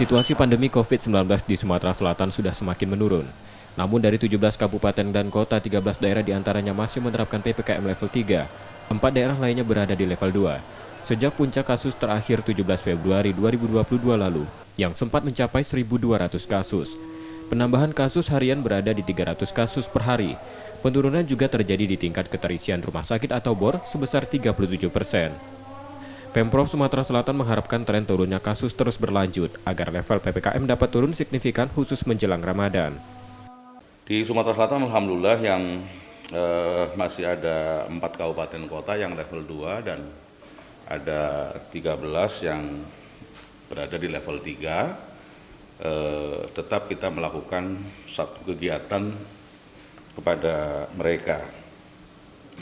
Situasi pandemi COVID-19 di Sumatera Selatan sudah semakin menurun. Namun dari 17 kabupaten dan kota, 13 daerah diantaranya masih menerapkan PPKM level 3. 4 daerah lainnya berada di level 2. Sejak puncak kasus terakhir 17 Februari 2022 lalu, yang sempat mencapai 1.200 kasus. Penambahan kasus harian berada di 300 kasus per hari. Penurunan juga terjadi di tingkat keterisian rumah sakit atau BOR sebesar 37%. Pemprov Sumatera Selatan mengharapkan tren turunnya kasus terus berlanjut agar level PPKM dapat turun signifikan khusus menjelang Ramadan. Di Sumatera Selatan alhamdulillah yang masih ada 4 kabupaten kota yang level 2 dan ada 13 yang berada di level 3. Tetap kita melakukan satu kegiatan kepada mereka.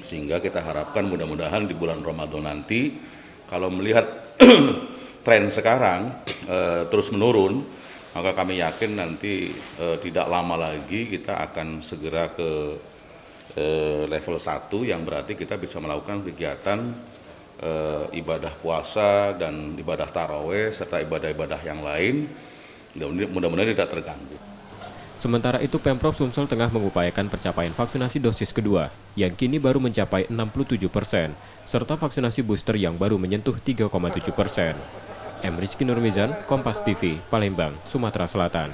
Sehingga kita harapkan mudah-mudahan di bulan Ramadan nanti kalau melihat tren sekarang terus menurun, maka kami yakin nanti tidak lama lagi kita akan segera ke level 1 yang berarti kita bisa melakukan kegiatan ibadah puasa dan ibadah tarawih serta ibadah-ibadah yang lain, mudah-mudahan tidak terganggu. Sementara itu, Pemprov Sumsel tengah mengupayakan percapaian vaksinasi dosis kedua, yang kini baru mencapai 67%, serta vaksinasi booster yang baru menyentuh 3,7%. M. Rizky Nurmizan, Kompas TV, Palembang, Sumatera Selatan.